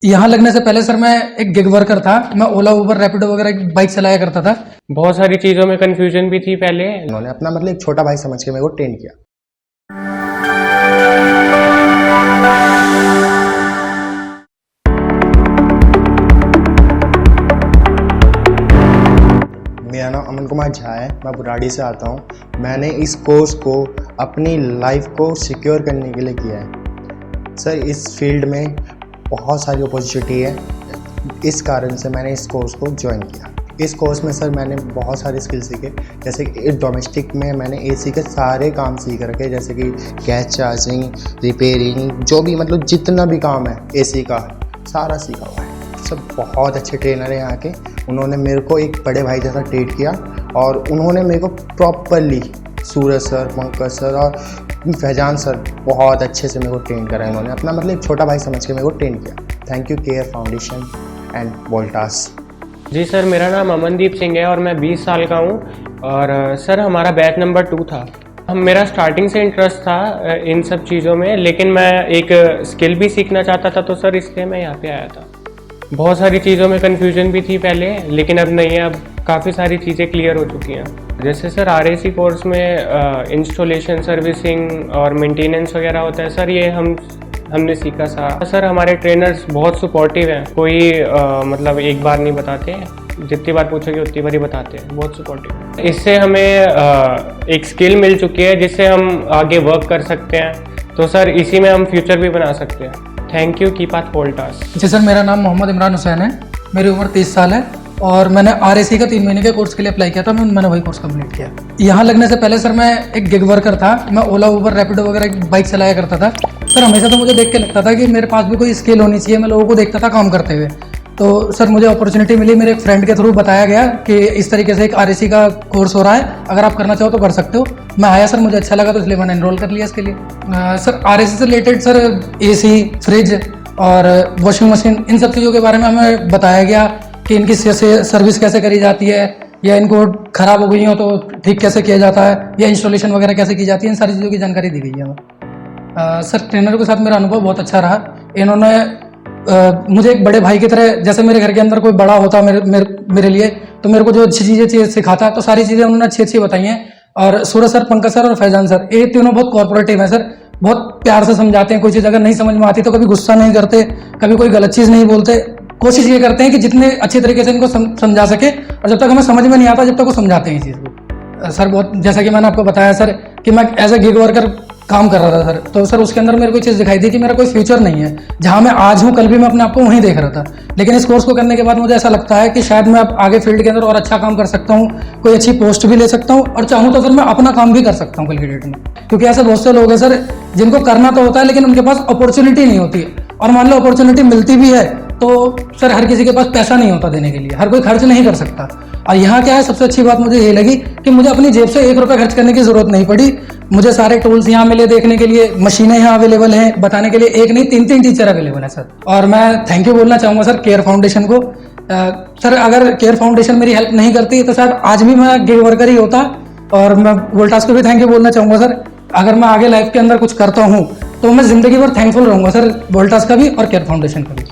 यहाँ लगने से पहले सर मैं एक गिग वर्कर था। मैं ओला उबर रैपिडो वगैरह की बाइक चलाया करता था। बहुत सारी चीज़ों में कंफ्यूजन भी थी पहले। उन्होंने अपना मतलब एक छोटा भाई समझ के मेरे को ट्रेन किया। मेरा नाम अमन कुमार झा है, मैं बुराड़ी से आता हूँ। मैंने इस कोर्स को अपनी लाइफ को सिक्योर करने के लिए किया है। सर इस फील्ड में बहुत सारी अपॉर्चुनिटी है, इस कारण से मैंने इस कोर्स को ज्वाइन किया। इस कोर्स में सर मैंने बहुत सारे स्किल सीखे, जैसे कि डोमेस्टिक में मैंने एसी के सारे काम सीख रखे, जैसे कि गैस चार्जिंग, रिपेयरिंग, जो भी मतलब जितना भी काम है एसी का सारा सीखा हुआ है। सब बहुत अच्छे ट्रेनर हैं यहाँ के। उन्होंने मेरे को एक बड़े भाई जैसा ट्रीट किया और उन्होंने मेरे को प्रॉपरली सूरज सर, पंकज सर और फैजान सर बहुत अच्छे से मेरे को ट्रेन करा। इन्होंने अपना मतलब एक छोटा भाई समझ के मेरे को ट्रेन किया। Thank you Care Foundation and Voltas. जी सर, मेरा नाम अमनदीप सिंह है और मैं 20 साल का हूँ। और सर हमारा बैच नंबर 2 था। मेरा स्टार्टिंग से इंटरेस्ट था इन सब चीज़ों में, लेकिन मैं एक स्किल भी सीखना चाहता था, तो सर इसलिए मैं यहाँ पे आया था। बहुत सारी चीज़ों में कंफ्यूजन भी थी पहले, लेकिन अब नहीं है। अब काफ़ी सारी चीज़ें क्लियर हो चुकी हैं। जैसे सर RAC कोर्स में इंस्टॉलेशन, सर्विसिंग और मेंटेनेंस वगैरह होता है सर, ये हमने सीखा सर। हमारे ट्रेनर्स बहुत सपोर्टिव हैं। कोई मतलब एक बार नहीं बताते, जितनी बार पूछोगे उतनी बार ही बताते हैं। बहुत सपोर्टिव। इससे हमें एक स्किल मिल चुकी है जिससे हम आगे वर्क कर सकते हैं। तो सर इसी में हम फ्यूचर भी बना सकते हैं। थैंक यू, कीप आत वोल्टास। जी सर, मेरा नाम मोहम्मद इमरान हुसैन है। मेरी उम्र 30 साल है और मैंने RAC का 3 महीने के कोर्स के लिए अप्लाई किया था। मैंने वही कोर्स कंप्लीट किया। यहाँ लगने से पहले सर मैं एक गिग वर्कर था। मैं ओला उबर रैपिडो वगैरह की बाइक चलाया करता था। सर हमेशा तो मुझे देख के लगता था कि मेरे पास भी कोई स्किल होनी चाहिए। मैं लोगों को देखता था काम करते हुए। तो सर मुझे अपॉर्चुनिटी मिली, मेरे एक फ्रेंड के थ्रू बताया गया कि इस तरीके से एक RAC का कोर्स हो रहा है, अगर आप करना चाहो तो कर सकते हो। मैं आया सर, मुझे अच्छा लगा तो इसलिए मैंने एनरोल कर लिया इसके लिए। सर RAC से रिलेटेड सर AC, फ्रिज और वॉशिंग मशीन, इन सब चीज़ों के बारे में हमें बताया गया कि इनकी सर्विस कैसे करी जाती है, या इनको ख़राब हो गई हो तो ठीक कैसे किया जाता है, या इंस्टॉलेशन वगैरह कैसे की जाती है। इन सारी चीज़ों की जानकारी दी गई है हमें। सर ट्रेनर के साथ मेरा अनुभव बहुत अच्छा रहा। इन्होंने मुझे एक बड़े भाई की तरह, जैसे मेरे घर के अंदर कोई बड़ा होता मेरे लिए, तो मेरे को जो अच्छी चीज़ें सिखाता, तो सारी चीज़ें उन्होंने अच्छी बताई हैं। और सूरज सर, पंकज सर और फैजान सर, ये तीनों बहुत कॉर्पोरेटिव हैं सर। बहुत प्यार से समझाते हैं। कोई चीज़ अगर नहीं समझ में आती तो कभी गुस्सा नहीं करते, कभी कोई गलत चीज़ नहीं बोलते। कोशिश ये करते हैं कि जितने अच्छे तरीके से इनको समझा सके, और जब तक हमें समझ में नहीं आता जब तक वो समझाते हैं इस चीज़ को। सर बहुत, जैसा कि मैंने आपको बताया सर कि मैं एज ए गिग वर्कर काम कर रहा था सर, तो सर उसके अंदर मेरे को चीज़ दिखाई दी कि मेरा कोई फ्यूचर नहीं है। जहाँ मैं आज हूँ, कल भी मैं अपने आप को वहीं देख रहा था। लेकिन इस कोर्स को करने के बाद मुझे ऐसा लगता है कि शायद मैं अब आगे फील्ड के अंदर और अच्छा काम कर सकता हूँ, कोई अच्छी पोस्ट भी ले सकता हूँ, और चाहूँ तो फिर मैं अपना काम भी कर सकता हूँ कल की डेट में। क्योंकि ऐसे बहुत से लोग हैं सर जिनको करना तो होता है, लेकिन उनके पास अपॉर्चुनिटी नहीं होती। और मान लो अपॉर्चुनिटी मिलती भी है तो सर हर किसी के पास पैसा नहीं होता देने के लिए, हर कोई खर्च नहीं कर सकता। और यहाँ क्या है, सबसे अच्छी बात मुझे ये लगी कि मुझे अपनी जेब से 1 रुपया खर्च करने की जरूरत नहीं पड़ी। मुझे सारे टूल्स यहाँ मिले देखने के लिए, मशीनें यहाँ अवेलेबल हैं, बताने के लिए एक नहीं 3 टीचर अवेलेबल है सर। और मैं थैंक यू बोलना चाहूँगा सर केयर फाउंडेशन को। सर अगर केयर फाउंडेशन मेरी हेल्प नहीं करती तो शायद आज भी मैं गिग वर्कर ही होता। और मैं वोल्टास को भी थैंक यू बोलना चाहूँगा सर। अगर मैं आगे लाइफ के अंदर कुछ करता हूँ तो मैं जिंदगी भर थैंकफुल रहूँगा सर, वोल्टास का भी और केयर फाउंडेशन का भी।